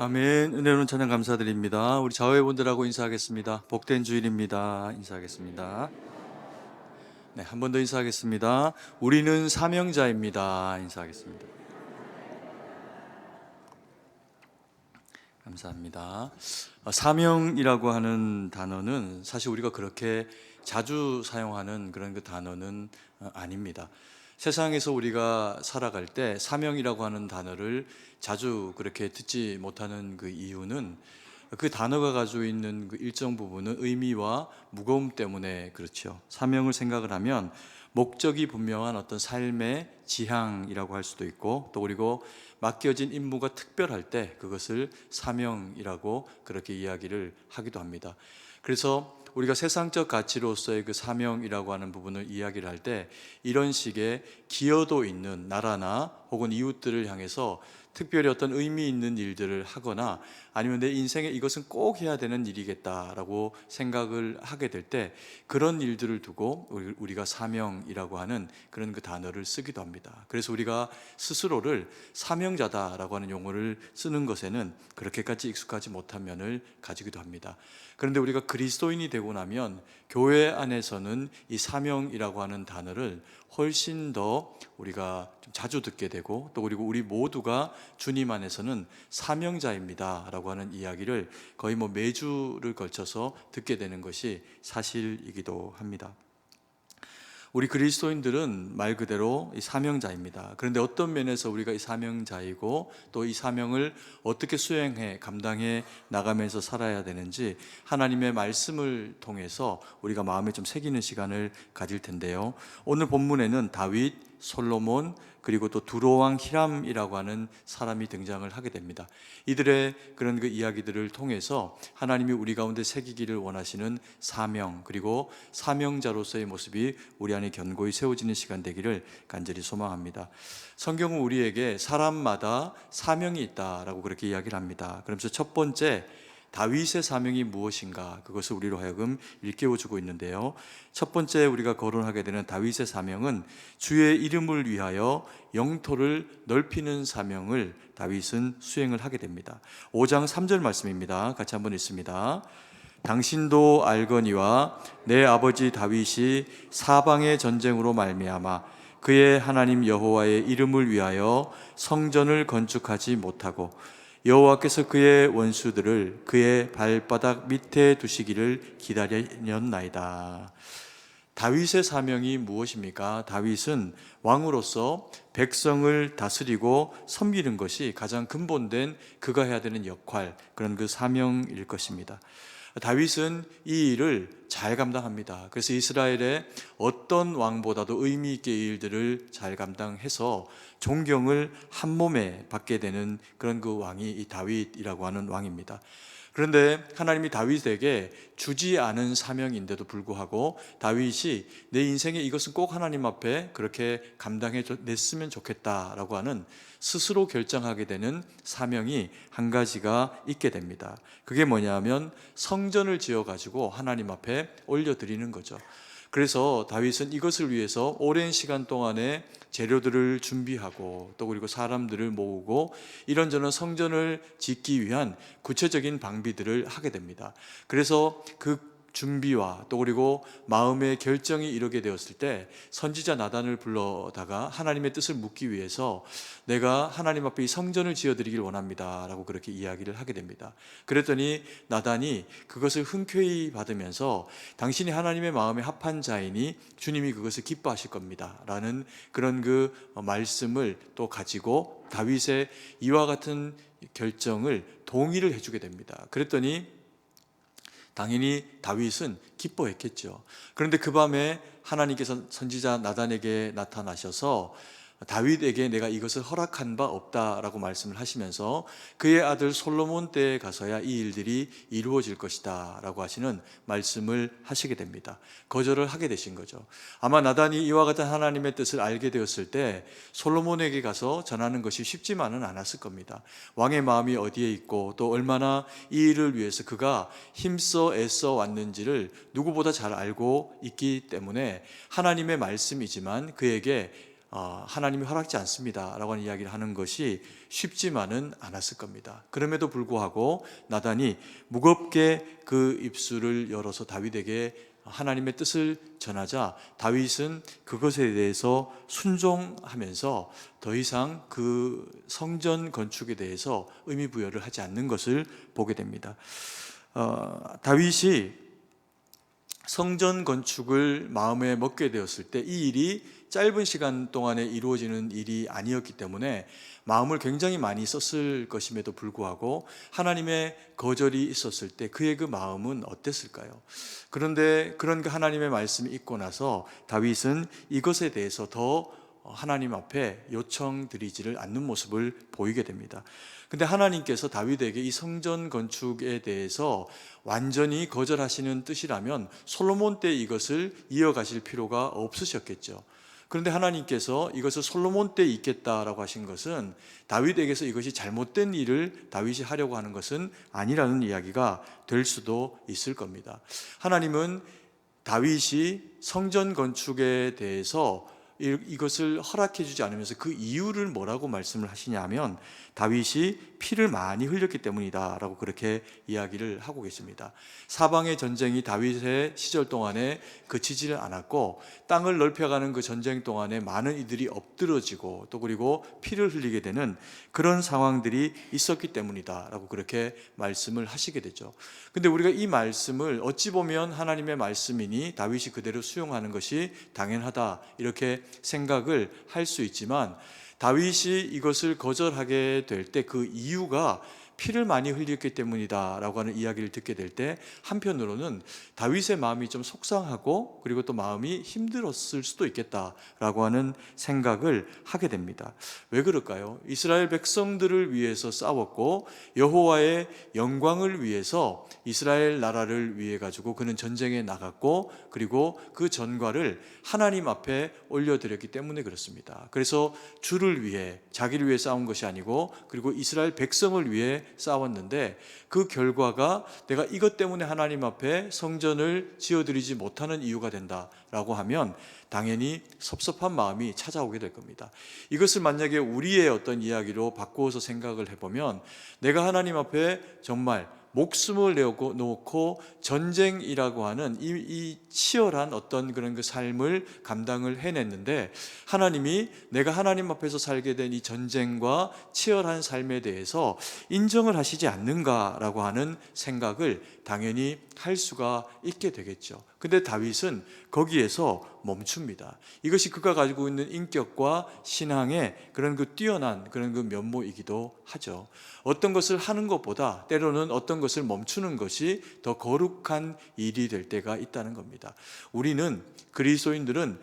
아멘. 은혜로운 찬양 감사드립니다. 우리 자회분들하고 인사하겠습니다. 복된 주일입니다. 인사하겠습니다. 네, 한 번 더 인사하겠습니다. 우리는 사명자입니다. 인사하겠습니다. 감사합니다. 사명이라고 하는 단어는 사실 우리가 그렇게 자주 사용하는 그런 그 단어는 아닙니다. 세상에서 우리가 살아갈 때 사명이라고 하는 단어를 자주 그렇게 듣지 못하는 그 이유는 그 단어가 가지고 있는 그 일정 부분은 의미와 무거움 때문에 그렇죠. 사명을 생각을 하면 목적이 분명한 어떤 삶의 지향이라고 할 수도 있고, 또 그리고 맡겨진 임무가 특별할 때 그것을 사명이라고 그렇게 이야기를 하기도 합니다. 그래서 우리가 세상적 가치로서의 그 사명이라고 하는 부분을 이야기를 할 때 이런 식의 기여도 있는 나라나 혹은 이웃들을 향해서 특별히 어떤 의미 있는 일들을 하거나 아니면 내 인생에 이것은 꼭 해야 되는 일이겠다라고 생각을 하게 될 때 그런 일들을 두고 우리가 사명이라고 하는 그런 그 단어를 쓰기도 합니다. 그래서 우리가 스스로를 사명자다라고 하는 용어를 쓰는 것에는 그렇게까지 익숙하지 못한 면을 가지기도 합니다. 그런데 우리가 그리스도인이 되고 나면 교회 안에서는 이 사명이라고 하는 단어를 훨씬 더 우리가 좀 자주 듣게 되고, 또 그리고 우리 모두가 주님 안에서는 사명자입니다 라고 하는 이야기를 거의 매주를 걸쳐서 듣게 되는 것이 사실이기도 합니다. 우리 그리스도인들은 말 그대로 이 사명자입니다. 그런데 어떤 면에서 우리가 이 사명자이고 또 이 사명을 어떻게 수행해 감당해 나가면서 살아야 되는지 하나님의 말씀을 통해서 우리가 마음에 좀 새기는 시간을 가질 텐데요. 오늘 본문에는 다윗, 솔로몬, 그리고 또 두로왕 히람이라고 하는 사람이 등장을 하게 됩니다. 이들의 그런 그 이야기들을 통해서 하나님이 우리 가운데 새기기를 원하시는 사명, 그리고 사명자로서의 모습이 우리 안에 견고히 세워지는 시간 되기를 간절히 소망합니다. 성경은 우리에게 사람마다 사명이 있다라고 그렇게 이야기를 합니다. 그러면서 첫 번째, 다윗의 사명이 무엇인가, 그것을 우리로 하여금 일깨워주고 있는데요. 첫 번째 우리가 거론하게 되는 다윗의 사명은 주의 이름을 위하여 영토를 넓히는 사명을 다윗은 수행을 하게 됩니다. 5장 3절 말씀입니다. 같이 한번 읽습니다. 당신도 알거니와 내 아버지 다윗이 사방의 전쟁으로 말미암아 그의 하나님 여호와의 이름을 위하여 성전을 건축하지 못하고 여호와께서 그의 원수들을 그의 발바닥 밑에 두시기를 기다렸나이다. 다윗의 사명이 무엇입니까? 다윗은 왕으로서 백성을 다스리고 섬기는 것이 가장 근본된 그가 해야 되는 역할, 그런 그 사명일 것입니다. 다윗은 이 일을 잘 감당합니다. 그래서 이스라엘의 어떤 왕보다도 의미 있게 이 일들을 잘 감당해서 존경을 한 몸에 받게 되는 그런 그 왕이 이 다윗이라고 하는 왕입니다. 그런데 하나님이 다윗에게 주지 않은 사명인데도 불구하고 다윗이 내 인생에 이것은 꼭 하나님 앞에 그렇게 감당해 냈으면 좋겠다라고 하는 스스로 결정하게 되는 사명이 한 가지가 있게 됩니다. 그게 뭐냐면 성전을 지어가지고 하나님 앞에 올려드리는 거죠. 그래서 다윗은 이것을 위해서 오랜 시간 동안에 재료들을 준비하고 또 그리고 사람들을 모으고 이런저런 성전을 짓기 위한 구체적인 방비들을 하게 됩니다. 그래서 그 준비와 또 그리고 마음의 결정이 이르게 되었을 때 선지자 나단을 불러다가 하나님의 뜻을 묻기 위해서 내가 하나님 앞에 이 성전을 지어드리길 원합니다 라고 그렇게 이야기를 하게 됩니다. 그랬더니 나단이 그것을 흔쾌히 받으면서 당신이 하나님의 마음에 합한 자이니 주님이 그것을 기뻐하실 겁니다 라는 그런 그 말씀을 또 가지고 다윗의 이와 같은 결정을 동의를 해주게 됩니다. 그랬더니 당연히 다윗은 기뻐했겠죠. 그런데 그 밤에 하나님께서 선지자 나단에게 나타나셔서 다윗에게 내가 이것을 허락한 바 없다라고 말씀을 하시면서 그의 아들 솔로몬 때에 가서야 이 일들이 이루어질 것이다 라고 하시는 말씀을 하시게 됩니다. 거절을 하게 되신 거죠. 아마 나단이 이와 같은 하나님의 뜻을 알게 되었을 때 솔로몬에게 가서 전하는 것이 쉽지만은 않았을 겁니다. 왕의 마음이 어디에 있고 또 얼마나 이 일을 위해서 그가 힘써 애써 왔는지를 누구보다 잘 알고 있기 때문에 하나님의 말씀이지만 그에게 하나님이 허락지 않습니다 라고 하는 이야기를 하는 것이 쉽지만은 않았을 겁니다. 그럼에도 불구하고 나단이 무겁게 그 입술을 열어서 다윗에게 하나님의 뜻을 전하자 다윗은 그것에 대해서 순종하면서 더 이상 그 성전 건축에 대해서 의미 부여를 하지 않는 것을 보게 됩니다. 다윗이 성전 건축을 마음에 먹게 되었을 때 이 일이 짧은 시간 동안에 이루어지는 일이 아니었기 때문에 마음을 굉장히 많이 썼을 것임에도 불구하고 하나님의 거절이 있었을 때 그의 그 마음은 어땠을까요? 그런데 그런 그 하나님의 말씀이 있고 나서 다윗은 이것에 대해서 더 하나님 앞에 요청드리지를 않는 모습을 보이게 됩니다. 근데 하나님께서 다윗에게 이 성전 건축에 대해서 완전히 거절하시는 뜻이라면 솔로몬 때 이것을 이어가실 필요가 없으셨겠죠. 그런데 하나님께서 이것을 솔로몬 때 있겠다라고 하신 것은 다윗에게서 이것이 잘못된 일을 다윗이 하려고 하는 것은 아니라는 이야기가 될 수도 있을 겁니다. 하나님은 다윗이 성전 건축에 대해서 이것을 허락해 주지 않으면서 그 이유를 뭐라고 말씀을 하시냐면 다윗이 피를 많이 흘렸기 때문이다 라고 그렇게 이야기를 하고 계십니다. 사방의 전쟁이 다윗의 시절 동안에 그치지를 않았고 땅을 넓혀가는 그 전쟁 동안에 많은 이들이 엎드러지고 또 그리고 피를 흘리게 되는 그런 상황들이 있었기 때문이다 라고 그렇게 말씀을 하시게 되죠. 근데 우리가 이 말씀을 어찌 보면 하나님의 말씀이니 다윗이 그대로 수용하는 것이 당연하다 이렇게 생각을 할 수 있지만 다윗이 이것을 거절하게 될 때 그 이유가 피를 많이 흘렸기 때문이다 라고 하는 이야기를 듣게 될 때 한편으로는 다윗의 마음이 좀 속상하고 그리고 또 마음이 힘들었을 수도 있겠다라고 하는 생각을 하게 됩니다. 왜 그럴까요? 이스라엘 백성들을 위해서 싸웠고 여호와의 영광을 위해서 이스라엘 나라를 위해 가지고 그는 전쟁에 나갔고 그리고 그 전과를 하나님 앞에 올려드렸기 때문에 그렇습니다. 그래서 주를 위해 자기를 위해 싸운 것이 아니고 그리고 이스라엘 백성을 위해 싸웠는데 그 결과가 내가 이것 때문에 하나님 앞에 성전을 지어드리지 못하는 이유가 된다라고 하면 당연히 섭섭한 마음이 찾아오게 될 겁니다. 이것을 만약에 우리의 어떤 이야기로 바꾸어서 생각을 해보면 내가 하나님 앞에 정말 목숨을 놓고 전쟁이라고 하는 이 치열한 어떤 그런 그 삶을 감당을 해냈는데 하나님이 내가 하나님 앞에서 살게 된 이 전쟁과 치열한 삶에 대해서 인정을 하시지 않는가라고 하는 생각을 당연히 할 수가 있게 되겠죠. 근데 다윗은 거기에서 멈춥니다. 이것이 그가 가지고 있는 인격과 신앙의 그런 그 뛰어난 그런 그 면모이기도 하죠. 어떤 것을 하는 것보다 때로는 어떤 것을 멈추는 것이 더 거룩한 일이 될 때가 있다는 겁니다. 우리는 그리스도인들은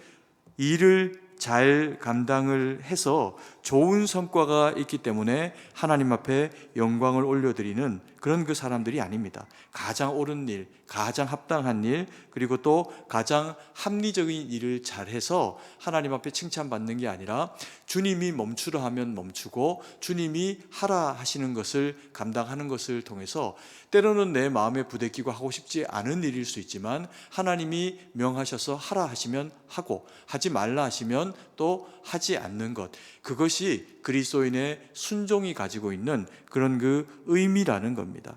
일을 잘 감당을 해서 좋은 성과가 있기 때문에 하나님 앞에 영광을 올려드리는 그런 그 사람들이 아닙니다. 가장 옳은 일, 가장 합당한 일, 그리고 또 가장 합리적인 일을 잘해서 하나님 앞에 칭찬받는 게 아니라 주님이 멈추라 하면 멈추고 주님이 하라 하시는 것을 감당하는 것을 통해서 때로는 내 마음에 부대끼고 하고 싶지 않은 일일 수 있지만 하나님이 명하셔서 하라 하시면 하고 하지 말라 하시면 또 하지 않는 것, 그것이 그리스도인의 순종이 가지고 있는 그런 그 의미라는 겁니다.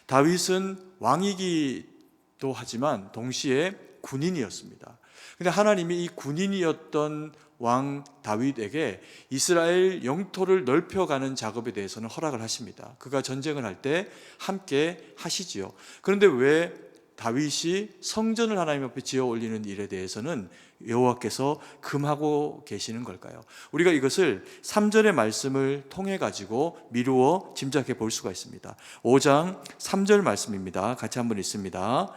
다윗은 왕이기도 하지만 동시에 군인이었습니다. 근데 하나님이 이 군인이었던 왕 다윗에게 이스라엘 영토를 넓혀가는 작업에 대해서는 허락을 하십니다. 그가 전쟁을 할 때 함께 하시지요. 그런데 왜 다윗이 성전을 하나님 앞에 지어 올리는 일에 대해서는 여호와께서 금하고 계시는 걸까요? 우리가 이것을 3절의 말씀을 통해 가지고 미루어 짐작해 볼 수가 있습니다. 5장 3절 말씀입니다. 같이 한번 읽습니다.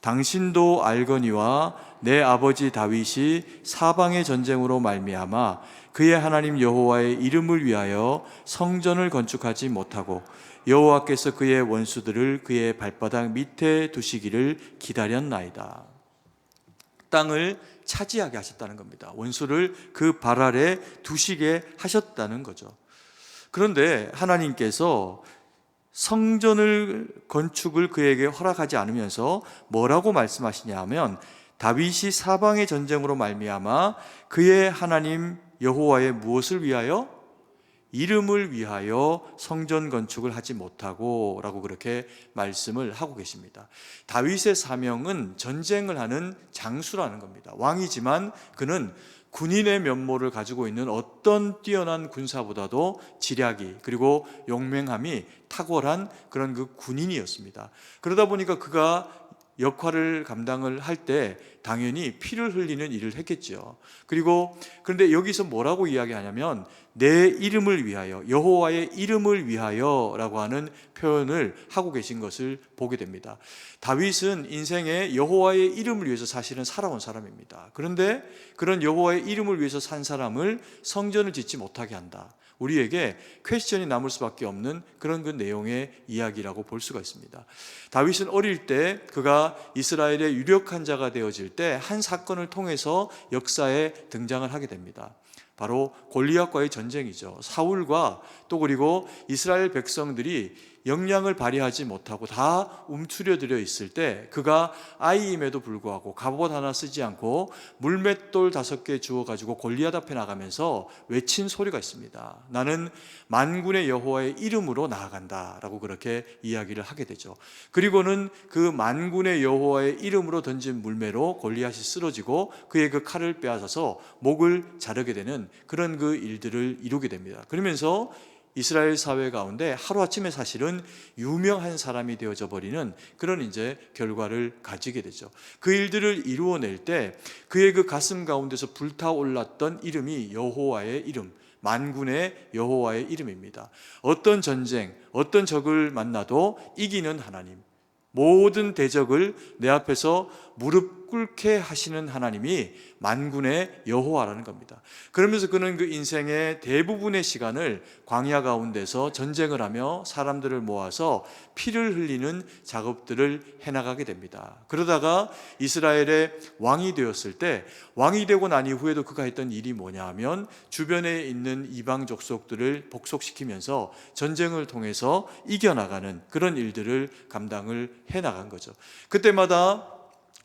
당신도 알거니와 내 아버지 다윗이 사방의 전쟁으로 말미암아 그의 하나님 여호와의 이름을 위하여 성전을 건축하지 못하고 여호와께서 그의 원수들을 그의 발바닥 밑에 두시기를 기다렸나이다. 땅을 차지하게 하셨다는 겁니다. 원수를 그 발 아래 두시게 하셨다는 거죠. 그런데 하나님께서 성전을 건축을 그에게 허락하지 않으면서 뭐라고 말씀하시냐 하면 다윗이 사방의 전쟁으로 말미암아 그의 하나님 여호와의 무엇을 위하여? 이름을 위하여 성전 건축을 하지 못하고 라고 그렇게 말씀을 하고 계십니다. 다윗의 사명은 전쟁을 하는 장수라는 겁니다. 왕이지만 그는 군인의 면모를 가지고 있는 어떤 뛰어난 군사보다도 지략이 그리고 용맹함이 탁월한 그런 그 군인이었습니다. 그러다 보니까 그가 역할을 감당을 할 때 당연히 피를 흘리는 일을 했겠죠. 그런데 여기서 뭐라고 이야기하냐면 내 이름을 위하여, 여호와의 이름을 위하여 라고 하는 표현을 하고 계신 것을 보게 됩니다. 다윗은 인생에 여호와의 이름을 위해서 사실은 살아온 사람입니다. 그런데 그런 여호와의 이름을 위해서 산 사람을 성전을 짓지 못하게 한다. 우리에게 퀘스천이 남을 수밖에 없는 그런 그 내용의 이야기라고 볼 수가 있습니다. 다윗은 어릴 때 그가 이스라엘의 유력한 자가 되어질 때 한 사건을 통해서 역사에 등장을 하게 됩니다. 바로 골리앗과의 전쟁이죠. 사울과 또 그리고 이스라엘 백성들이 역량을 발휘하지 못하고 다 움츠려들어 있을 때 그가 아이임에도 불구하고 갑옷 하나 쓰지 않고 물맷돌 5개 주워가지고 골리앗 앞에 나가면서 외친 소리가 있습니다. 나는 만군의 여호와의 이름으로 나아간다 라고 그렇게 이야기를 하게 되죠. 그리고는 그 만군의 여호와의 이름으로 던진 물매로 골리앗이 쓰러지고 그의 그 칼을 빼앗아서 목을 자르게 되는 그런 그 일들을 이루게 됩니다. 그러면서 이스라엘 사회 가운데 하루아침에 사실은 유명한 사람이 되어져 버리는 그런 이제 결과를 가지게 되죠. 그 일들을 이루어낼 때 그의 그 가슴 가운데서 불타올랐던 이름이 여호와의 이름, 만군의 여호와의 이름입니다. 어떤 전쟁, 어떤 적을 만나도 이기는 하나님, 모든 대적을 내 앞에서 무릎 꿇게 하시는 하나님이 만군의 여호와라는 겁니다. 그러면서 그는 그 인생의 대부분의 시간을 광야 가운데서 전쟁을 하며 사람들을 모아서 피를 흘리는 작업들을 해나가게 됩니다. 그러다가 이스라엘의 왕이 되었을 때 왕이 되고 난 이후에도 그가 했던 일이 뭐냐 하면 주변에 있는 이방 족속들을 복속시키면서 전쟁을 통해서 이겨나가는 그런 일들을 감당을 해나간 거죠. 그때마다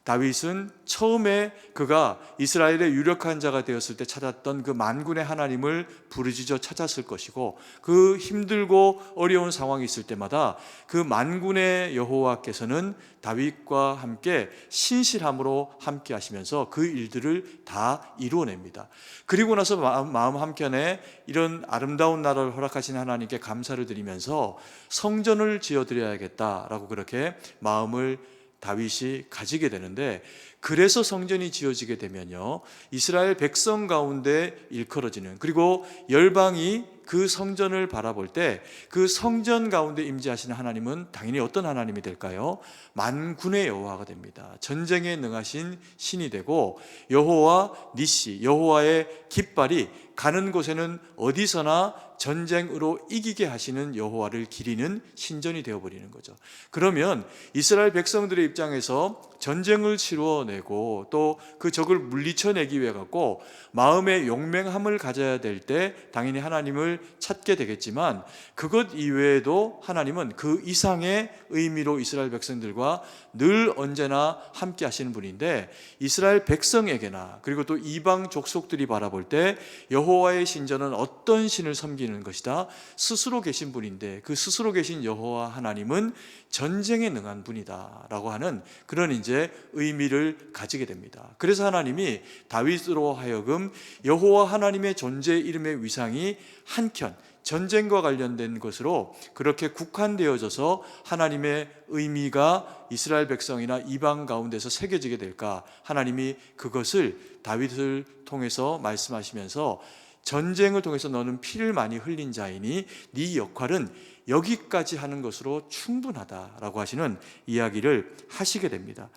다윗은 처음에 그가 이스라엘의 유력한 자가 되었을 때 찾았던 그 만군의 하나님을 부르짖어 찾았을 것이고 그 힘들고 어려운 상황이 있을 때마다 그 만군의 여호와께서는 다윗과 함께 신실함으로 함께 하시면서 그 일들을 다 이루어냅니다. 그리고 나서 마음 한켠에 이런 아름다운 나라를 허락하신 하나님께 감사를 드리면서 성전을 지어드려야겠다라고 그렇게 마음을 다윗이 가지게 되는데, 그래서 성전이 지어지게 되면요, 이스라엘 백성 가운데 일컬어지는, 그리고 열방이 그 성전을 바라볼 때 그 성전 가운데 임재하시는 하나님은 당연히 어떤 하나님이 될까요? 만군의 여호와가 됩니다. 전쟁에 능하신 신이 되고 여호와 니시, 여호와의 깃발이 가는 곳에는 어디서나 전쟁으로 이기게 하시는 여호와를 기리는 신전이 되어버리는 거죠. 그러면 이스라엘 백성들의 입장에서 전쟁을 치루어내고 또 그 적을 물리쳐내기 위해 갖고 마음의 용맹함을 가져야 될 때 당연히 하나님을 찾게 되겠지만, 그것 이외에도 하나님은 그 이상의 의미로 이스라엘 백성들과 늘 언제나 함께 하시는 분인데, 이스라엘 백성에게나 그리고 또 이방 족속들이 바라볼 때 여호와의 신전은 어떤 신을 섬기는 것이다, 스스로 계신 분인데 그 스스로 계신 여호와 하나님은 전쟁에 능한 분이다 라고 하는 그런 이제 의미를 가지게 됩니다. 그래서 하나님이 다윗으로 하여금 여호와 하나님의 존재 이름의 위상이 한켠 전쟁과 관련된 것으로 그렇게 국한되어져서 하나님의 의미가 이스라엘 백성이나 이방 가운데서 새겨지게 될까, 하나님이 그것을 다윗을 통해서 말씀하시면서 전쟁을 통해서 너는 피를 많이 흘린 자이니 네 역할은 여기까지 하는 것으로 충분하다라고 하시는 이야기를 하시게 됩니다.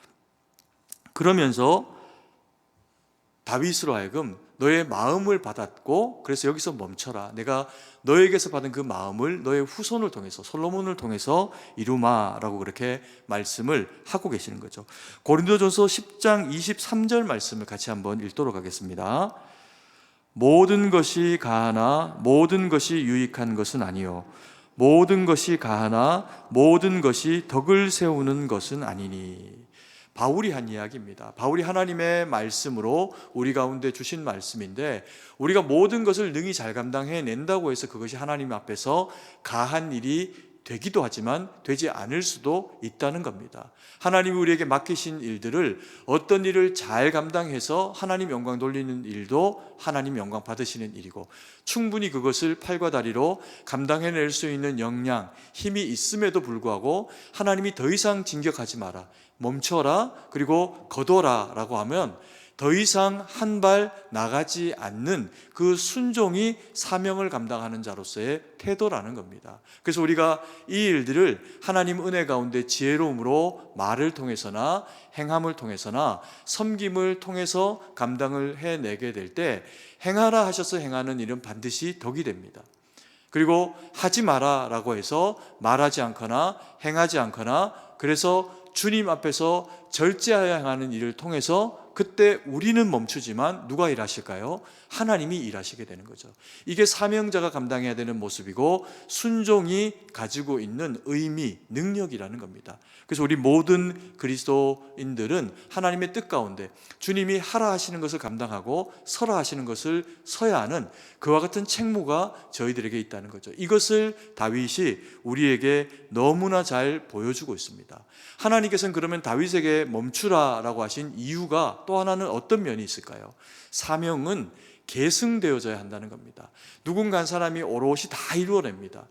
그러면서 다윗으로 하여금 너의 마음을 받았고, 그래서 여기서 멈춰라. 내가 너에게서 받은 그 마음을 너의 후손을 통해서, 솔로몬을 통해서 이루마라고 그렇게 말씀을 하고 계시는 거죠. 고린도전서 10장 23절 말씀을 같이 한번 읽도록 하겠습니다. 모든 것이 가하나 모든 것이 유익한 것은 아니요 모든 것이 가하나 모든 것이 덕을 세우는 것은 아니니. 바울이 한 이야기입니다. 바울이 하나님의 말씀으로 우리 가운데 주신 말씀인데, 우리가 모든 것을 능히 잘 감당해낸다고 해서 그것이 하나님 앞에서 가한 일이 되기도 하지만 되지 않을 수도 있다는 겁니다. 하나님이 우리에게 맡기신 일들을, 어떤 일을 잘 감당해서 하나님 영광 돌리는 일도 하나님 영광 받으시는 일이고, 충분히 그것을 팔과 다리로 감당해낼 수 있는 역량, 힘이 있음에도 불구하고 하나님이 더 이상 진격하지 마라, 멈춰라, 그리고 거둬라 라고 하면 더 이상 한 발 나가지 않는 그 순종이 사명을 감당하는 자로서의 태도라는 겁니다. 그래서 우리가 이 일들을 하나님 은혜 가운데 지혜로움으로 말을 통해서나 행함을 통해서나 섬김을 통해서 감당을 해내게 될 때, 행하라 하셔서 행하는 일은 반드시 덕이 됩니다. 그리고 하지 마라 라고 해서 말하지 않거나 행하지 않거나, 그래서 주님 앞에서 절제하여야 하는 일을 통해서 그때 우리는 멈추지만 누가 일하실까요? 하나님이 일하시게 되는 거죠. 이게 사명자가 감당해야 되는 모습이고, 순종이 가지고 있는 의미, 능력이라는 겁니다. 그래서 우리 모든 그리스도인들은 하나님의 뜻 가운데 주님이 하라 하시는 것을 감당하고 서라 하시는 것을 서야 하는 그와 같은 책무가 저희들에게 있다는 거죠. 이것을 다윗이 우리에게 너무나 잘 보여주고 있습니다. 하나님께서는 그러면 다윗에게 멈추라라고 하신 이유가 또 하나는 어떤 면이 있을까요? 사명은 계승되어져야 한다는 겁니다. 누군가 한 사람이 오롯이 다 이루어냅니다.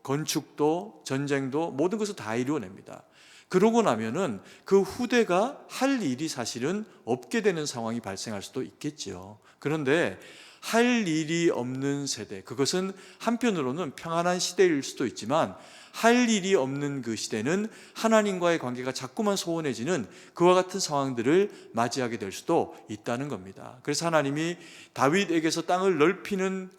건축도 전쟁도 모든 것을 다 이루어냅니다. 그러고 나면은 그 후대가 할 일이 사실은 없게 되는 상황이 발생할 수도 있겠지요. 그런데 할 일이 없는 세대, 그것은 한편으로는 평안한 시대일 수도 있지만, 할 일이 없는 그 시대는 하나님과의 관계가 자꾸만 소원해지는 그와 같은 상황들을 맞이하게 될 수도 있다는 겁니다. 그래서 하나님이 다윗에게서 땅을 넓히는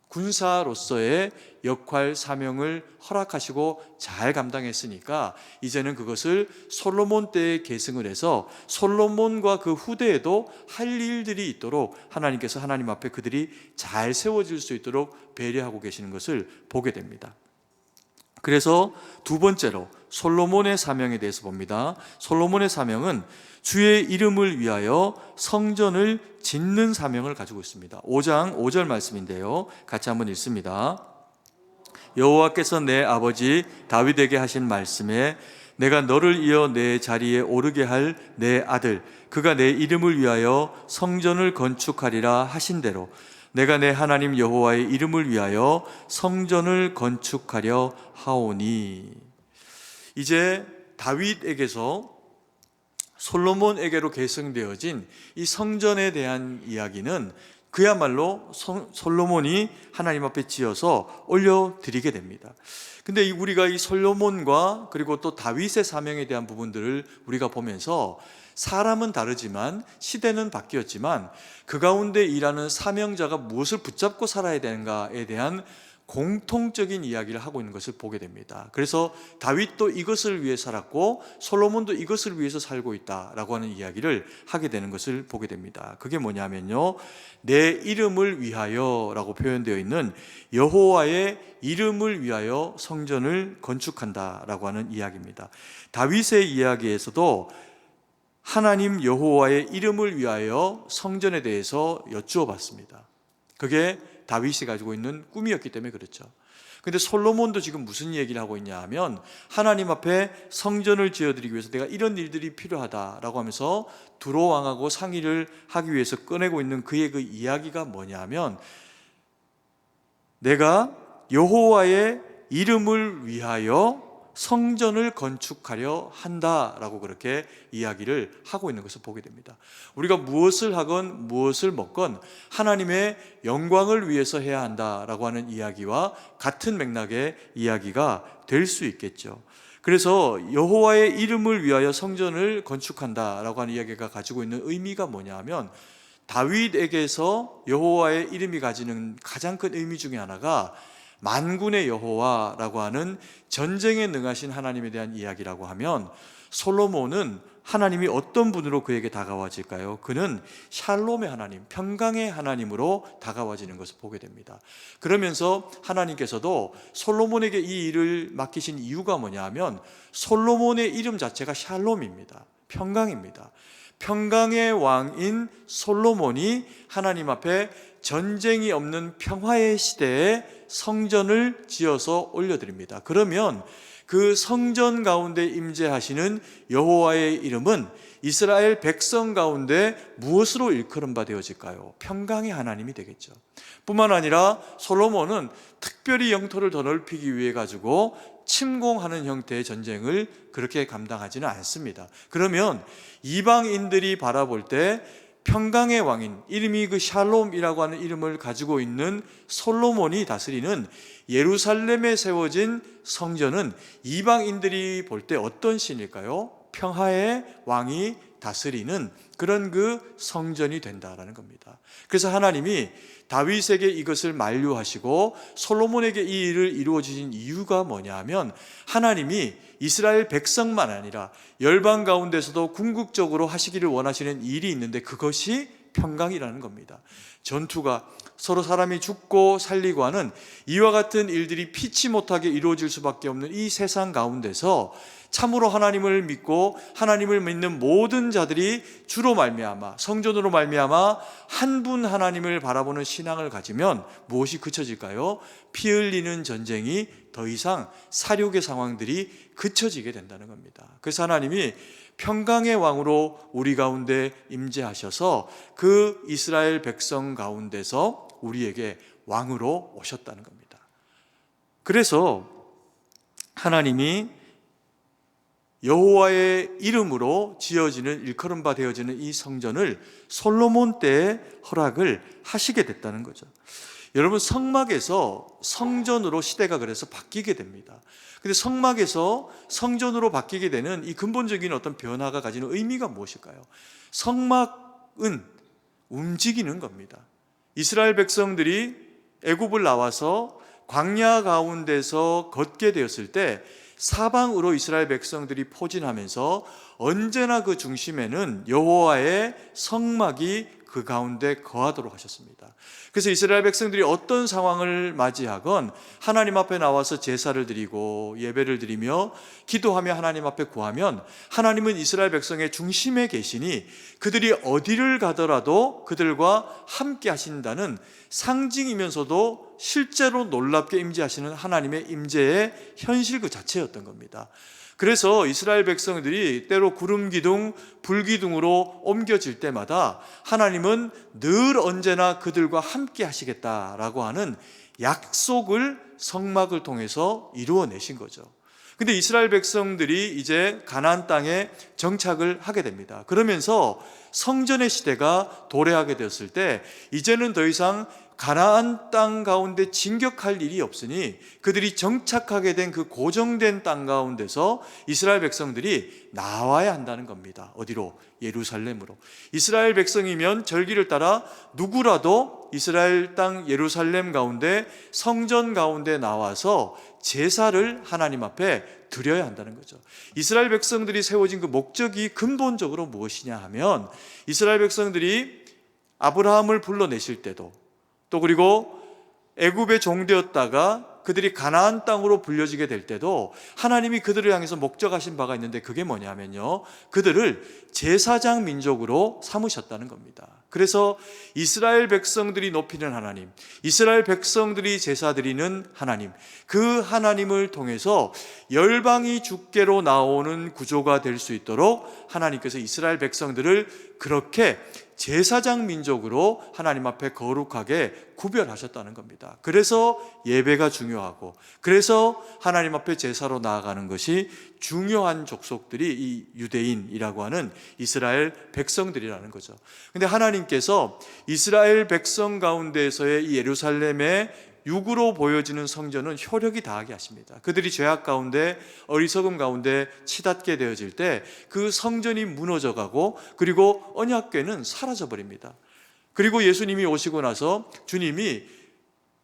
군사로서의 역할, 사명을 허락하시고 잘 감당했으니까 이제는 그것을 솔로몬 때에 계승을 해서 솔로몬과 그 후대에도 할 일들이 있도록 하나님께서 하나님 앞에 그들이 잘 세워질 수 있도록 배려하고 계시는 것을 보게 됩니다. 그래서 두 번째로 솔로몬의 사명에 대해서 봅니다. 솔로몬의 사명은 주의 이름을 위하여 성전을 짓는 사명을 가지고 있습니다. 5장 5절 말씀인데요, 같이 한번 읽습니다. 여호와께서 내 아버지 다윗에게 하신 말씀에 내가 너를 이어 내 자리에 오르게 할 내 아들, 그가 내 이름을 위하여 성전을 건축하리라 하신 대로 내가 내 하나님 여호와의 이름을 위하여 성전을 건축하려 하오니. 이제 다윗에게서 솔로몬에게로 계승되어진 이 성전에 대한 이야기는 그야말로 솔로몬이 하나님 앞에 지어서 올려드리게 됩니다. 근데 우리가 이 솔로몬과 그리고 또 다윗의 사명에 대한 부분들을 우리가 보면서, 사람은 다르지만 시대는 바뀌었지만 그 가운데 일하는 사명자가 무엇을 붙잡고 살아야 되는가에 대한 공통적인 이야기를 하고 있는 것을 보게 됩니다. 그래서 다윗도 이것을 위해 살았고 솔로몬도 이것을 위해서 살고 있다라고 하는 이야기를 하게 되는 것을 보게 됩니다. 그게 뭐냐면요, 내 이름을 위하여 라고 표현되어 있는 여호와의 이름을 위하여 성전을 건축한다라고 하는 이야기입니다. 다윗의 이야기에서도 하나님 여호와의 이름을 위하여 성전에 대해서 여쭈어 봤습니다. 그게 다윗이 가지고 있는 꿈이었기 때문에 그렇죠. 근데 솔로몬도 지금 무슨 얘기를 하고 있냐 하면, 하나님 앞에 성전을 지어드리기 위해서 내가 이런 일들이 필요하다라고 하면서 두로 왕하고 상의를 하기 위해서 꺼내고 있는 그의 그 이야기가 뭐냐 하면, 내가 여호와의 이름을 위하여 성전을 건축하려 한다라고 그렇게 이야기를 하고 있는 것을 보게 됩니다. 우리가 무엇을 하건 무엇을 먹건 하나님의 영광을 위해서 해야 한다라고 하는 이야기와 같은 맥락의 이야기가 될 수 있겠죠. 그래서 여호와의 이름을 위하여 성전을 건축한다라고 하는 이야기가 가지고 있는 의미가 뭐냐 하면, 다윗에게서 여호와의 이름이 가지는 가장 큰 의미 중에 하나가 만군의 여호와라고 하는 전쟁에 능하신 하나님에 대한 이야기라고 하면, 솔로몬은 하나님이 어떤 분으로 그에게 다가와질까요? 그는 샬롬의 하나님, 평강의 하나님으로 다가와지는 것을 보게 됩니다. 그러면서 하나님께서도 솔로몬에게 이 일을 맡기신 이유가 뭐냐 하면 솔로몬의 이름 자체가 샬롬입니다. 평강입니다. 평강의 왕인 솔로몬이 하나님 앞에 전쟁이 없는 평화의 시대에 성전을 지어서 올려드립니다. 그러면 그 성전 가운데 임재하시는 여호와의 이름은 이스라엘 백성 가운데 무엇으로 일컬음 바 되어질까요? 평강의 하나님이 되겠죠. 뿐만 아니라 솔로몬은 특별히 영토를 더 넓히기 위해 가지고 침공하는 형태의 전쟁을 그렇게 감당하지는 않습니다. 그러면 이방인들이 바라볼 때 평강의 왕인, 이름이 그 샬롬이라고 하는 이름을 가지고 있는 솔로몬이 다스리는 예루살렘에 세워진 성전은 이방인들이 볼 때 어떤 신일까요? 평화의 왕이 다스리는 그런 그 성전이 된다라는 겁니다. 그래서 하나님이 다윗에게 이것을 만류하시고 솔로몬에게 이 일을 이루어 주신 이유가 뭐냐 하면 하나님이 이스라엘 백성만 아니라 열방 가운데서도 궁극적으로 하시기를 원하시는 일이 있는데 그것이 평강이라는 겁니다. 전투가 서로 사람이 죽고 살리고 하는 이와 같은 일들이 피치 못하게 이루어질 수밖에 없는 이 세상 가운데서 참으로 하나님을 믿고 하나님을 믿는 모든 자들이 주로 말미암아 성전으로 말미암아 한 분 하나님을 바라보는 신앙을 가지면 무엇이 그쳐질까요? 피 흘리는 전쟁이 더 이상 사륙의 상황들이 그쳐지게 된다는 겁니다. 그래서 하나님이 평강의 왕으로 우리 가운데 임재하셔서 그 이스라엘 백성 가운데서 우리에게 왕으로 오셨다는 겁니다. 그래서 하나님이 여호와의 이름으로 지어지는 일컬음 바 되어지는 이 성전을 솔로몬 때에 허락을 하시게 됐다는 거죠. 여러분, 성막에서 성전으로 시대가 그래서 바뀌게 됩니다. 근데 성막에서 성전으로 바뀌게 되는 이 근본적인 어떤 변화가 가지는 의미가 무엇일까요? 성막은 움직이는 겁니다. 이스라엘 백성들이 애굽을 나와서 광야 가운데서 걷게 되었을 때 사방으로 이스라엘 백성들이 포진하면서 언제나 그 중심에는 여호와의 성막이 그 가운데 거하도록 하셨습니다. 그래서 이스라엘 백성들이 어떤 상황을 맞이하건 하나님 앞에 나와서 제사를 드리고 예배를 드리며 기도하며 하나님 앞에 구하면 하나님은 이스라엘 백성의 중심에 계시니 그들이 어디를 가더라도 그들과 함께 하신다는 상징이면서도 실제로 놀랍게 임재하시는 하나님의 임재의 현실 그 자체였던 겁니다. 그래서 이스라엘 백성들이 때로 구름 기둥, 불 기둥으로 옮겨질 때마다 하나님은 늘 언제나 그들과 함께 하시겠다라고 하는 약속을 성막을 통해서 이루어내신 거죠. 근데 이스라엘 백성들이 이제 가나안 땅에 정착을 하게 됩니다. 그러면서 성전의 시대가 도래하게 되었을 때 이제는 더 이상 가나안 땅 가운데 진격할 일이 없으니 그들이 정착하게 된 그 고정된 땅 가운데서 이스라엘 백성들이 나와야 한다는 겁니다. 어디로? 예루살렘으로. 이스라엘 백성이면 절기를 따라 누구라도 이스라엘 땅 예루살렘 가운데 성전 가운데 나와서 제사를 하나님 앞에 드려야 한다는 거죠. 이스라엘 백성들이 세워진 그 목적이 근본적으로 무엇이냐 하면 이스라엘 백성들이 아브라함을 불러내실 때도 또 그리고 애굽의 종되었다가 그들이 가나안 땅으로 불려지게 될 때도 하나님이 그들을 향해서 목적하신 바가 있는데 그게 뭐냐면요, 그들을 제사장 민족으로 삼으셨다는 겁니다. 그래서 이스라엘 백성들이 높이는 하나님, 이스라엘 백성들이 제사 드리는 하나님, 그 하나님을 통해서 열방이 주께로 나오는 구조가 될 수 있도록 하나님께서 이스라엘 백성들을 그렇게 제사장 민족으로 하나님 앞에 거룩하게 구별하셨다는 겁니다. 그래서 예배가 중요하고 그래서 하나님 앞에 제사로 나아가는 것이 중요한 족속들이 이 유대인이라고 하는 이스라엘 백성들이라는 거죠. 근데 하나님께서 이스라엘 백성 가운데에서의 이 예루살렘의 육으로 보여지는 성전은 효력이 다하게 하십니다. 그들이 죄악 가운데 어리석음 가운데 치닫게 되어질 때 그 성전이 무너져가고 그리고 언약궤는 사라져버립니다. 그리고 예수님이 오시고 나서 주님이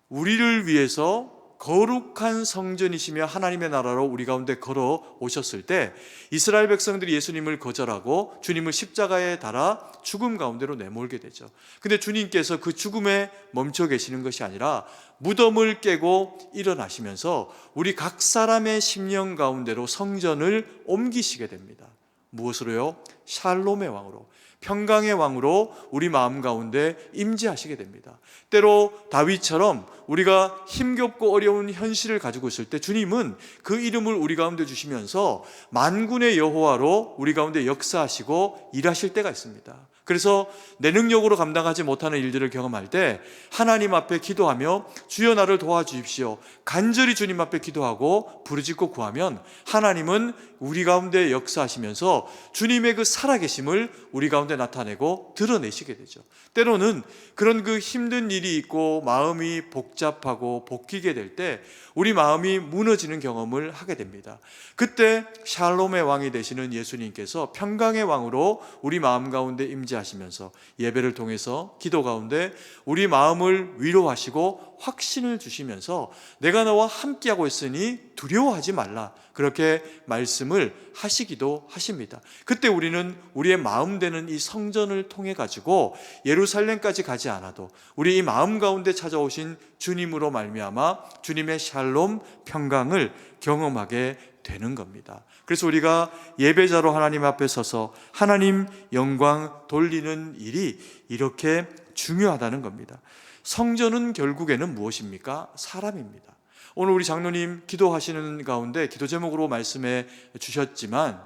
우리를 위해서 거룩한 성전이시며 하나님의 나라로 우리 가운데 걸어 오셨을 때 이스라엘 백성들이 예수님을 거절하고 주님을 십자가에 달아 죽음 가운데로 내몰게 되죠. 근데 주님께서 그 죽음에 멈춰 계시는 것이 아니라 무덤을 깨고 일어나시면서 우리 각 사람의 심령 가운데로 성전을 옮기시게 됩니다. 무엇으로요? 샬롬의 왕으로, 평강의 왕으로 우리 마음 가운데 임재하시게 됩니다. 때로 다윗처럼 우리가 힘겹고 어려운 현실을 가지고 있을 때 주님은 그 이름을 우리 가운데 주시면서 만군의 여호와로 우리 가운데 역사하시고 일하실 때가 있습니다. 그래서 내 능력으로 감당하지 못하는 일들을 경험할 때 하나님 앞에 기도하며 주여 나를 도와주십시오, 간절히 주님 앞에 기도하고 부르짖고 구하면 하나님은 우리 가운데 역사하시면서 주님의 그 살아계심을 우리 가운데 나타내고 드러내시게 되죠. 때로는 그런 그 힘든 일이 있고 마음이 복잡하고 볶이게 될 때 우리 마음이 무너지는 경험을 하게 됩니다. 그때 샬롬의 왕이 되시는 예수님께서 평강의 왕으로 우리 마음 가운데 임재하시면서 예배를 통해서 기도 가운데 우리 마음을 위로하시고 확신을 주시면서 내가 너와 함께하고 있으니 두려워하지 말라, 그렇게 말씀을 하시기도 하십니다. 그때 우리는 우리의 마음 되는 이 성전을 통해 가지고 예루살렘까지 가지 않아도 우리 이 마음 가운데 찾아오신 주님으로 말미암아 주님의 샬롬 평강을 경험하게 되는 겁니다. 그래서 우리가 예배자로 하나님 앞에 서서 하나님 영광 돌리는 일이 이렇게 중요하다는 겁니다. 성전은 결국에는 무엇입니까? 사람입니다. 오늘 우리 장로님 기도하시는 가운데 기도 제목으로 말씀해 주셨지만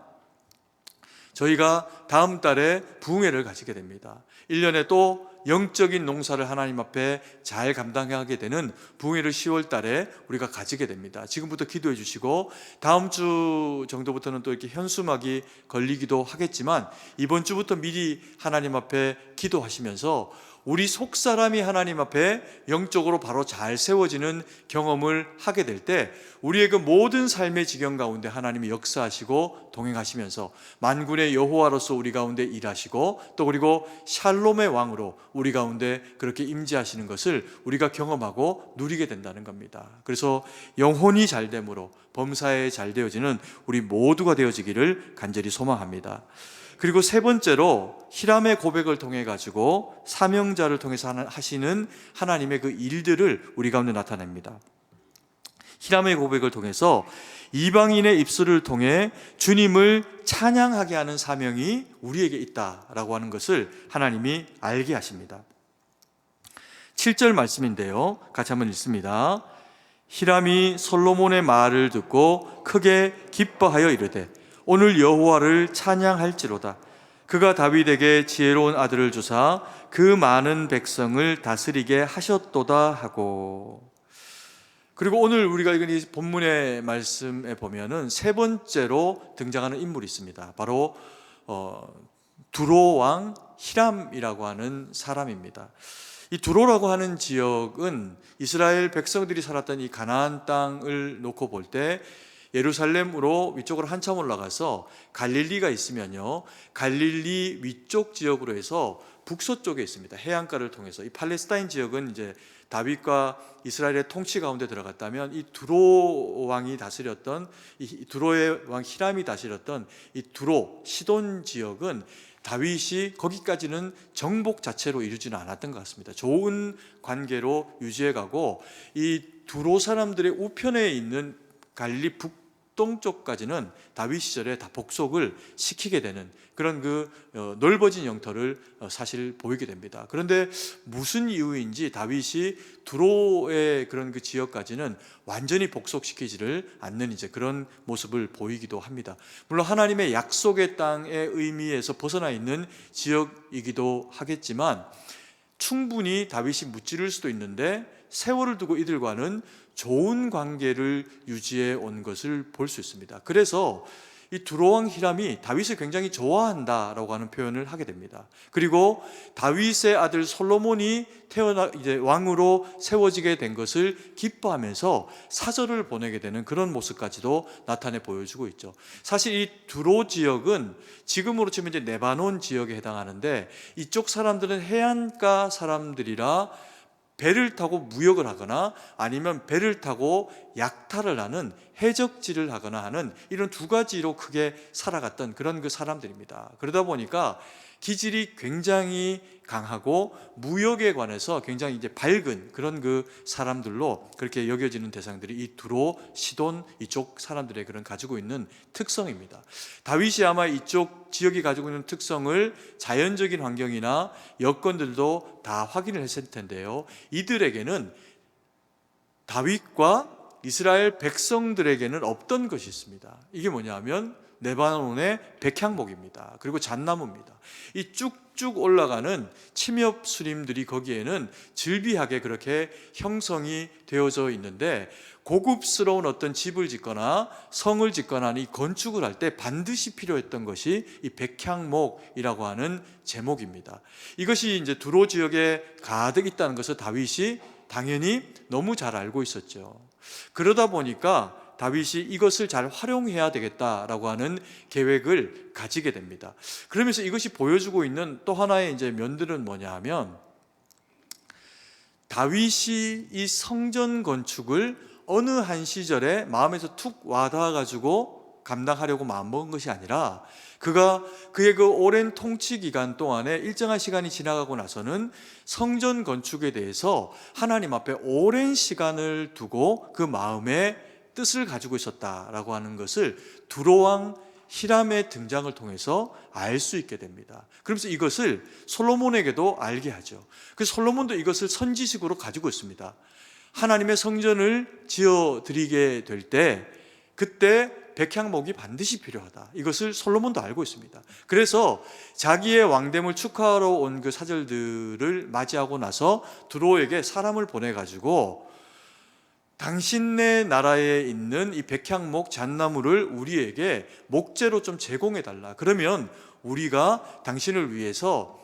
저희가 다음 달에 부흥회를 가지게 됩니다. 1년에 또 영적인 농사를 하나님 앞에 잘 감당하게 되는 부흥회를 10월 달에 우리가 가지게 됩니다. 지금부터 기도해 주시고 다음 주 정도부터는 또 이렇게 현수막이 걸리기도 하겠지만 이번 주부터 미리 하나님 앞에 기도하시면서 우리 속사람이 하나님 앞에 영적으로 바로 잘 세워지는 경험을 하게 될 때 우리의 그 모든 삶의 지경 가운데 하나님이 역사하시고 동행하시면서 만군의 여호와로서 우리 가운데 일하시고 또 그리고 샬롬의 왕으로 우리 가운데 그렇게 임재하시는 것을 우리가 경험하고 누리게 된다는 겁니다. 그래서 영혼이 잘됨으로 범사에 잘 되어지는 우리 모두가 되어지기를 간절히 소망합니다. 그리고 세 번째로 히람의 고백을 통해 가지고 사명자를 통해서 하시는 하나님의 그 일들을 우리 가운데 나타냅니다. 히람의 고백을 통해서 이방인의 입술을 통해 주님을 찬양하게 하는 사명이 우리에게 있다라고 하는 것을 하나님이 알게 하십니다. 7절 말씀인데요, 같이 한번 읽습니다. 히람이 솔로몬의 말을 듣고 크게 기뻐하여 이르되 오늘 여호와를 찬양할지로다. 그가 다윗에게 지혜로운 아들을 주사 그 많은 백성을 다스리게 하셨도다 하고. 그리고 오늘 우리가 읽은 이 본문의 말씀에 보면은 세 번째로 등장하는 인물이 있습니다. 바로 두로 왕 히람이라고 하는 사람입니다. 이 두로라고 하는 지역은 이스라엘 백성들이 살았던 이 가나안 땅을 놓고 볼 때 예루살렘으로 위쪽으로 한참 올라가서 갈릴리가 있으면요, 갈릴리 위쪽 지역으로 해서 북서쪽에 있습니다. 해안가를 통해서 이 팔레스타인 지역은 이제 다윗과 이스라엘의 통치 가운데 들어갔다면 이 두로 왕이 다스렸던 이 두로의 왕 히람이 다스렸던 이 두로 시돈 지역은 다윗이 거기까지는 정복 자체로 이루지는 않았던 것 같습니다. 좋은 관계로 유지해가고 이 두로 사람들의 우편에 있는 갈릴리 북동쪽까지는 다윗 시절에 다 복속을 시키게 되는 그런 그 넓어진 영토를 사실 보이게 됩니다. 그런데 무슨 이유인지 다윗이 두로의 그런 그 지역까지는 완전히 복속시키지를 않는 이제 그런 모습을 보이기도 합니다. 물론 하나님의 약속의 땅의 의미에서 벗어나 있는 지역이기도 하겠지만 충분히 다윗이 무찌를 수도 있는데 세월을 두고 이들과는 좋은 관계를 유지해 온 것을 볼 수 있습니다. 그래서 이 두로왕 히람이 다윗을 굉장히 좋아한다라고 하는 표현을 하게 됩니다. 그리고 다윗의 아들 솔로몬이 이제 왕으로 세워지게 된 것을 기뻐하면서 사절을 보내게 되는 그런 모습까지도 나타내 보여주고 있죠. 사실 이 두로 지역은 지금으로 치면 이제 레바논 지역에 해당하는데 이쪽 사람들은 해안가 사람들이라 배를 타고 무역을 하거나 아니면 배를 타고 약탈을 하는 해적질을 하거나 하는 이런 두 가지로 크게 살아갔던 그런 그 사람들입니다. 그러다 보니까 기질이 굉장히 강하고 무역에 관해서 굉장히 이제 밝은 그런 그 사람들로 그렇게 여겨지는 대상들이 이 두로, 시돈 이쪽 사람들의 그런 가지고 있는 특성입니다. 다윗이 아마 이쪽 지역이 가지고 있는 특성을 자연적인 환경이나 여건들도 다 확인을 했을 텐데요. 이들에게는 다윗과 이스라엘 백성들에게는 없던 것이 있습니다. 이게 뭐냐면 레바논의 백향목입니다. 그리고 잣나무입니다. 이 쭉쭉 올라가는 침엽 수림들이 거기에는 즐비하게 그렇게 형성이 되어져 있는데, 고급스러운 어떤 집을 짓거나 성을 짓거나 하는 이 건축을 할 때 반드시 필요했던 것이 이 백향목이라고 하는 제목입니다. 이것이 이제 두로 지역에 가득 있다는 것을 다윗이 당연히 너무 잘 알고 있었죠. 그러다 보니까 다윗이 이것을 잘 활용해야 되겠다라고 하는 계획을 가지게 됩니다. 그러면서 이것이 보여주고 있는 또 하나의 이제 면들은 뭐냐 하면, 다윗이 이 성전 건축을 어느 한 시절에 마음에서 툭 와닿아가지고 감당하려고 마음먹은 것이 아니라, 그의 그 오랜 통치 기간 동안에 일정한 시간이 지나가고 나서는 성전 건축에 대해서 하나님 앞에 오랜 시간을 두고 그 마음에 뜻을 가지고 있었다라고 하는 것을 두로왕 히람의 등장을 통해서 알 수 있게 됩니다. 그러면서 이것을 솔로몬에게도 알게 하죠. 그래서 솔로몬도 이것을 선지식으로 가지고 있습니다. 하나님의 성전을 지어드리게 될 때 그때 백향목이 반드시 필요하다, 이것을 솔로몬도 알고 있습니다. 그래서 자기의 왕됨을 축하하러 온 그 사절들을 맞이하고 나서 두로에게 사람을 보내가지고 당신네 나라에 있는 이 백향목 잣나무를 우리에게 목재로 좀 제공해 달라. 그러면 우리가 당신을 위해서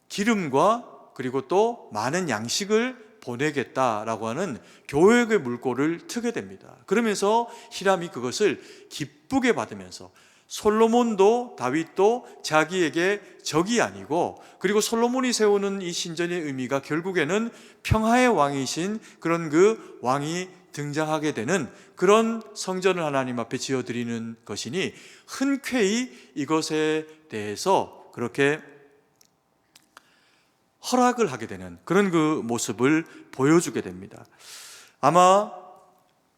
기름과 그리고 또 많은 양식을 보내겠다라고 하는 교역의 물꼬를 트게 됩니다. 그러면서 히람이 그것을 기쁘게 받으면서, 솔로몬도 다윗도 자기에게 적이 아니고, 그리고 솔로몬이 세우는 이 신전의 의미가 결국에는 평화의 왕이신 그런 그 왕이 등장하게 되는 그런 성전을 하나님 앞에 지어드리는 것이니 흔쾌히 이것에 대해서 그렇게 허락을 하게 되는 그런 그 모습을 보여주게 됩니다. 아마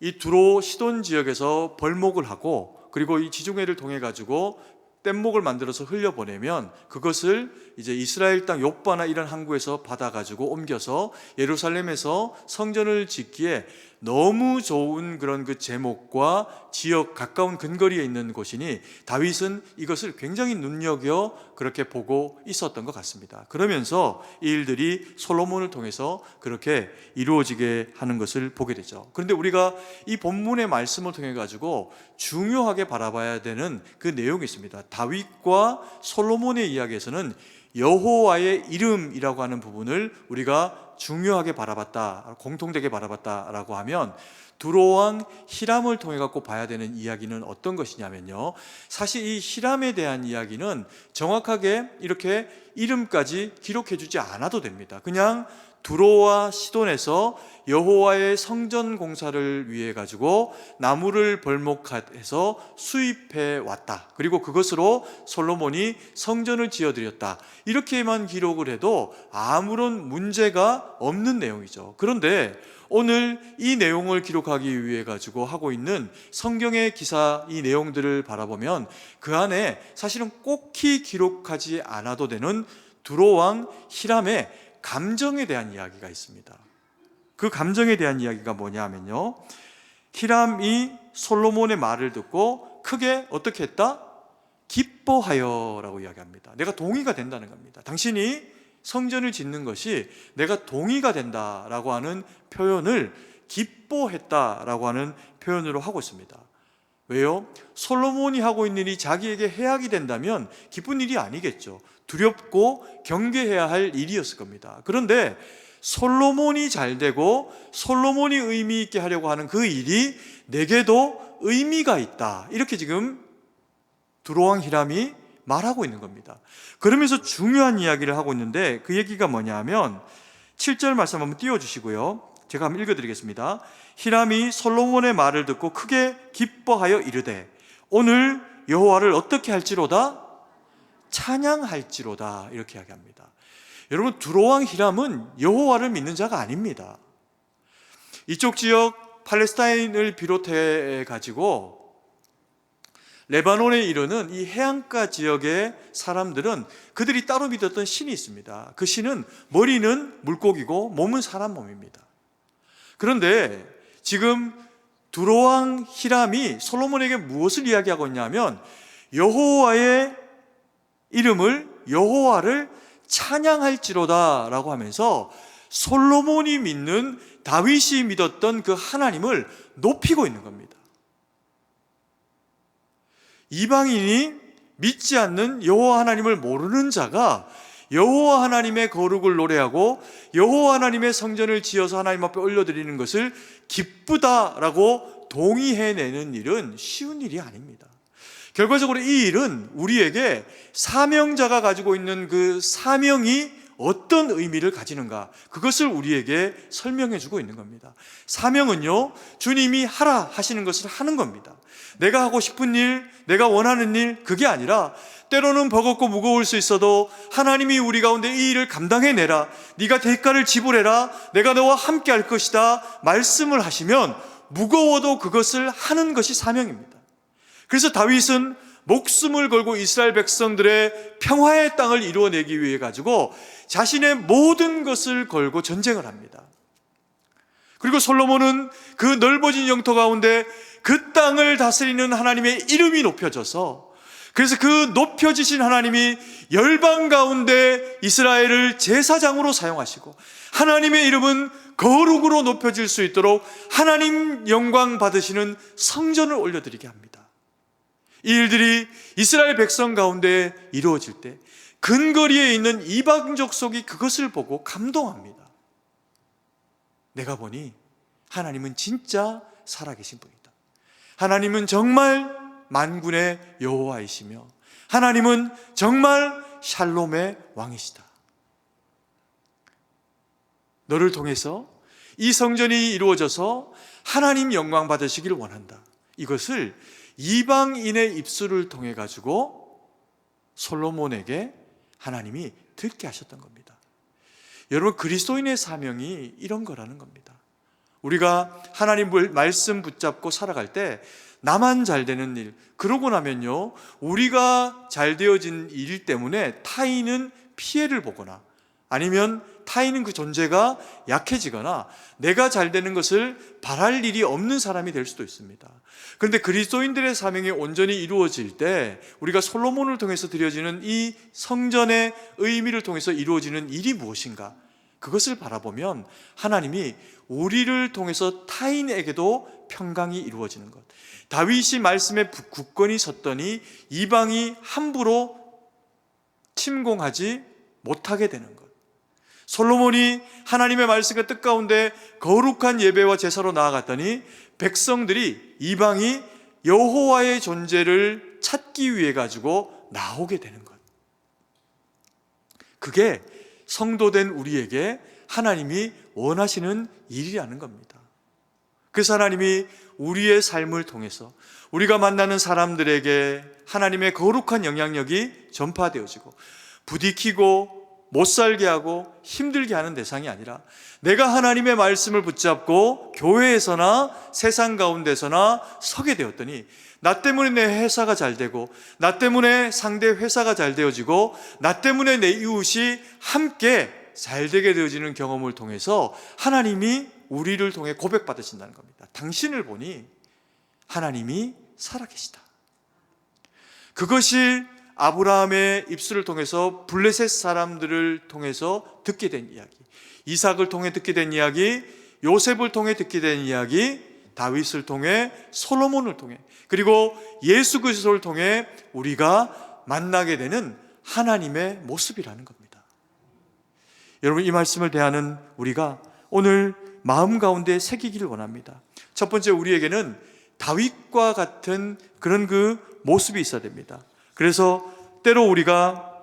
이 두로 시돈 지역에서 벌목을 하고 그리고 이 지중해를 통해 가지고 뗏목을 만들어서 흘려보내면 그것을 이제 이스라엘 땅 욥바나 이런 항구에서 받아가지고 옮겨서 예루살렘에서 성전을 짓기에 너무 좋은 그런 그 제목과 지역 가까운 근거리에 있는 곳이니 다윗은 이것을 굉장히 눈여겨 그렇게 보고 있었던 것 같습니다. 그러면서 이 일들이 솔로몬을 통해서 그렇게 이루어지게 하는 것을 보게 되죠. 그런데 우리가 이 본문의 말씀을 통해 가지고 중요하게 바라봐야 되는 그 내용이 있습니다. 다윗과 솔로몬의 이야기에서는 여호와의 이름이라고 하는 부분을 우리가 중요하게 바라봤다, 공통되게 바라봤다라고 하면, 두로왕 히람을 통해 갖고 봐야 되는 이야기는 어떤 것이냐면요, 사실 이 히람에 대한 이야기는 정확하게 이렇게 이름까지 기록해 주지 않아도 됩니다. 그냥 두로와 시돈에서 여호와의 성전 공사를 위해 가지고 나무를 벌목해서 수입해 왔다, 그리고 그것으로 솔로몬이 성전을 지어드렸다, 이렇게만 기록을 해도 아무런 문제가 없는 내용이죠. 그런데 오늘 이 내용을 기록하기 위해 가지고 하고 있는 성경의 기사, 이 내용들을 바라보면 그 안에 사실은 꼭히 기록하지 않아도 되는 두로왕 히람의 감정에 대한 이야기가 있습니다. 그 감정에 대한 이야기가 뭐냐면요, 히람이 솔로몬의 말을 듣고 크게 어떻게 했다? 기뻐하여 라고 이야기합니다. 내가 동의가 된다는 겁니다. 당신이 성전을 짓는 것이 내가 동의가 된다라고 하는 표현을 기뻐했다라고 하는 표현으로 하고 있습니다. 왜요? 솔로몬이 하고 있는 일이 자기에게 해악이 된다면 기쁜 일이 아니겠죠. 두렵고 경계해야 할 일이었을 겁니다. 그런데 솔로몬이 잘 되고 솔로몬이 의미 있게 하려고 하는 그 일이 내게도 의미가 있다, 이렇게 지금 두로왕 히람이 말하고 있는 겁니다. 그러면서 중요한 이야기를 하고 있는데 그 얘기가 뭐냐 하면, 7절 말씀 한번 띄워주시고요. 제가 한번 읽어드리겠습니다. 히람이 솔로몬의 말을 듣고 크게 기뻐하여 이르되 오늘 여호와를 어떻게 할지로다? 찬양할지로다. 이렇게 이야기합니다. 여러분, 두로왕 히람은 여호와를 믿는 자가 아닙니다. 이쪽 지역 팔레스타인을 비롯해 가지고 레바논에 이르는 이 해안가 지역의 사람들은 그들이 따로 믿었던 신이 있습니다. 그 신은 머리는 물고기고 몸은 사람 몸입니다. 그런데 지금 두로왕 히람이 솔로몬에게 무엇을 이야기하고 있냐면 여호와의 이름을, 여호와를 찬양할지로다 라고 하면서 솔로몬이 믿는, 다윗이 믿었던 그 하나님을 높이고 있는 겁니다. 이방인이 믿지 않는 여호와 하나님을 모르는 자가 여호와 하나님의 거룩을 노래하고 여호와 하나님의 성전을 지어서 하나님 앞에 올려드리는 것을 기쁘다라고 동의해내는 일은 쉬운 일이 아닙니다. 결과적으로 이 일은 우리에게 사명자가 가지고 있는 그 사명이 어떤 의미를 가지는가, 그것을 우리에게 설명해 주고 있는 겁니다. 사명은요, 주님이 하라 하시는 것을 하는 겁니다. 내가 하고 싶은 일, 내가 원하는 일, 그게 아니라 때로는 버겁고 무거울 수 있어도 하나님이 우리 가운데 이 일을 감당해내라, 네가 대가를 지불해라, 내가 너와 함께 할 것이다 말씀을 하시면 무거워도 그것을 하는 것이 사명입니다. 그래서 다윗은 목숨을 걸고 이스라엘 백성들의 평화의 땅을 이루어내기 위해 가지고 자신의 모든 것을 걸고 전쟁을 합니다. 그리고 솔로몬은 그 넓어진 영토 가운데 그 땅을 다스리는 하나님의 이름이 높여져서, 그래서 그 높여지신 하나님이 열방 가운데 이스라엘을 제사장으로 사용하시고 하나님의 이름은 거룩으로 높여질 수 있도록 하나님 영광 받으시는 성전을 올려드리게 합니다. 이 일들이 이스라엘 백성 가운데 이루어질 때 근거리에 있는 이방 족속이 그것을 보고 감동합니다. 내가 보니 하나님은 진짜 살아계신 분이다. 하나님은 정말 만군의 여호와이시며 하나님은 정말 샬롬의 왕이시다. 너를 통해서 이 성전이 이루어져서 하나님 영광 받으시기를 원한다. 이것을 이방인의 입술을 통해 가지고 솔로몬에게 하나님이 듣게 하셨던 겁니다. 여러분, 그리스도인의 사명이 이런 거라는 겁니다. 우리가 하나님 말씀 붙잡고 살아갈 때 나만 잘 되는 일, 그러고 나면요, 우리가 잘 되어진 일 때문에 타인은 피해를 보거나 아니면 타인은 그 존재가 약해지거나 내가 잘 되는 것을 바랄 일이 없는 사람이 될 수도 있습니다. 그런데 그리스도인들의 사명이 온전히 이루어질 때 우리가 솔로몬을 통해서 드려지는 이 성전의 의미를 통해서 이루어지는 일이 무엇인가, 그것을 바라보면 하나님이 우리를 통해서 타인에게도 평강이 이루어지는 것, 다윗이 말씀에 굳건히 섰더니 이방이 함부로 침공하지 못하게 되는 것, 솔로몬이 하나님의 말씀의 뜻 가운데 거룩한 예배와 제사로 나아갔더니 백성들이, 이방이 여호와의 존재를 찾기 위해 가지고 나오게 되는 것, 그게 성도된 우리에게 하나님이 원하시는 일이라는 겁니다. 그래서 하나님이 우리의 삶을 통해서 우리가 만나는 사람들에게 하나님의 거룩한 영향력이 전파되어지고 부딪히고 못살게 하고 힘들게 하는 대상이 아니라 내가 하나님의 말씀을 붙잡고 교회에서나 세상 가운데서나 서게 되었더니 나 때문에 내 회사가 잘 되고, 나 때문에 상대 회사가 잘 되어지고, 나 때문에 내 이웃이 함께 잘 되게 되어지는 경험을 통해서 하나님이 우리를 통해 고백받으신다는 겁니다. 당신을 보니 하나님이 살아계시다. 그것이 아브라함의 입술을 통해서 블레셋 사람들을 통해서 듣게 된 이야기, 이삭을 통해 듣게 된 이야기, 요셉을 통해 듣게 된 이야기, 다윗을 통해, 솔로몬을 통해, 그리고 예수 그리스도를 통해 우리가 만나게 되는 하나님의 모습이라는 겁니다. 여러분, 이 말씀을 대하는 우리가 오늘 마음 가운데 새기기를 원합니다. 첫 번째, 우리에게는 다윗과 같은 그런 그 모습이 있어야 됩니다. 그래서 때로 우리가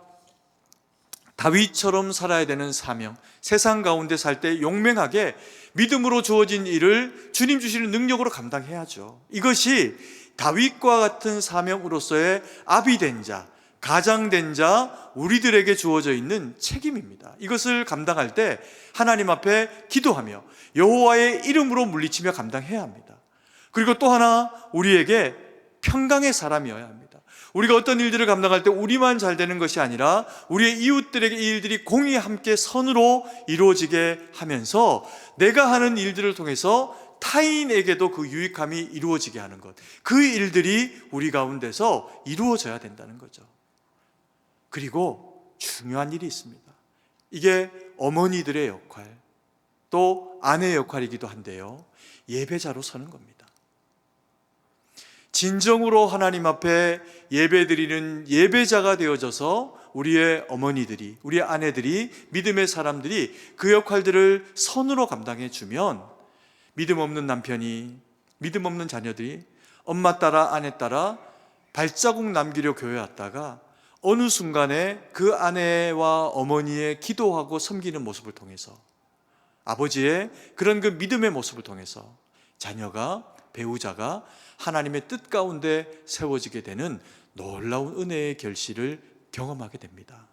다윗처럼 살아야 되는 사명, 세상 가운데 살 때 용맹하게 믿음으로 주어진 일을 주님 주시는 능력으로 감당해야죠. 이것이 다윗과 같은 사명으로서의 아비된 자, 가장된 자, 우리들에게 주어져 있는 책임입니다. 이것을 감당할 때 하나님 앞에 기도하며 여호와의 이름으로 물리치며 감당해야 합니다. 그리고 또 하나, 우리에게 평강의 사람이어야 합니다. 우리가 어떤 일들을 감당할 때 우리만 잘 되는 것이 아니라 우리의 이웃들에게 이 일들이 공히 함께 선으로 이루어지게 하면서 내가 하는 일들을 통해서 타인에게도 그 유익함이 이루어지게 하는 것, 그 일들이 우리 가운데서 이루어져야 된다는 거죠. 그리고 중요한 일이 있습니다. 이게 어머니들의 역할, 또 아내의 역할이기도 한데요, 예배자로 서는 겁니다. 진정으로 하나님 앞에 예배드리는 예배자가 되어져서 우리의 어머니들이, 우리의 아내들이, 믿음의 사람들이 그 역할들을 선으로 감당해 주면 믿음 없는 남편이, 믿음 없는 자녀들이 엄마 따라 아내 따라 발자국 남기려 교회 왔다가 어느 순간에 그 아내와 어머니의 기도하고 섬기는 모습을 통해서, 아버지의 그런 그 믿음의 모습을 통해서 자녀가, 배우자가 하나님의 뜻 가운데 세워지게 되는 놀라운 은혜의 결실을 경험하게 됩니다.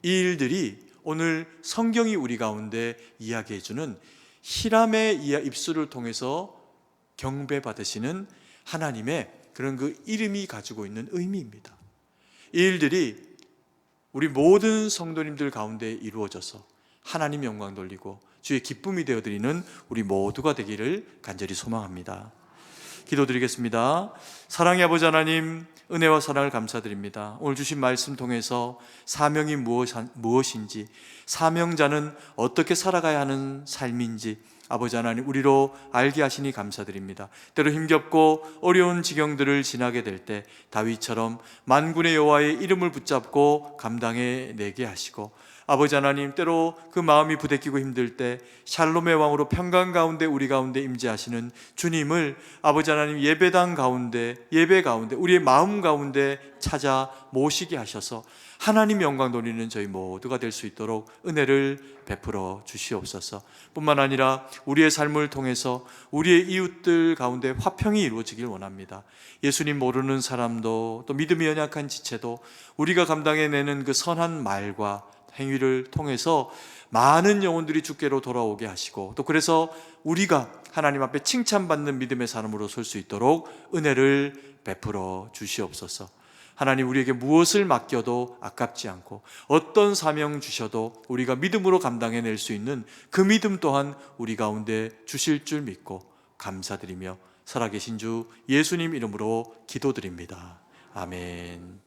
이 일들이 오늘 성경이 우리 가운데 이야기해 주는 히람의 입술을 통해서 경배받으시는 하나님의 그런 그 이름이 가지고 있는 의미입니다. 이 일들이 우리 모든 성도님들 가운데 이루어져서 하나님 영광 돌리고 주의 기쁨이 되어드리는 우리 모두가 되기를 간절히 소망합니다. 기도드리겠습니다. 사랑의 아버지 하나님, 은혜와 사랑을 감사드립니다. 오늘 주신 말씀 통해서 사명이 무엇인지, 사명자는 어떻게 살아가야 하는 삶인지 아버지 하나님 우리로 알게 하시니 감사드립니다. 때로 힘겹고 어려운 지경들을 지나게 될 때 다윗처럼 만군의 여호와의 이름을 붙잡고 감당해 내게 하시고, 아버지 하나님 때로 그 마음이 부대끼고 힘들 때 샬롬의 왕으로 평강 가운데 우리 가운데 임재하시는 주님을 아버지 하나님 예배당 가운데, 예배 가운데, 우리의 마음 가운데 찾아 모시게 하셔서 하나님 영광 돌리는 저희 모두가 될 수 있도록 은혜를 베풀어 주시옵소서. 뿐만 아니라 우리의 삶을 통해서 우리의 이웃들 가운데 화평이 이루어지길 원합니다. 예수님 모르는 사람도, 또 믿음이 연약한 지체도 우리가 감당해내는 그 선한 말과 행위를 통해서 많은 영혼들이 주께로 돌아오게 하시고, 또 그래서 우리가 하나님 앞에 칭찬받는 믿음의 사람으로 설 수 있도록 은혜를 베풀어 주시옵소서. 하나님, 우리에게 무엇을 맡겨도 아깝지 않고 어떤 사명 주셔도 우리가 믿음으로 감당해낼 수 있는 그 믿음 또한 우리 가운데 주실 줄 믿고 감사드리며 살아계신 주 예수님 이름으로 기도드립니다. 아멘.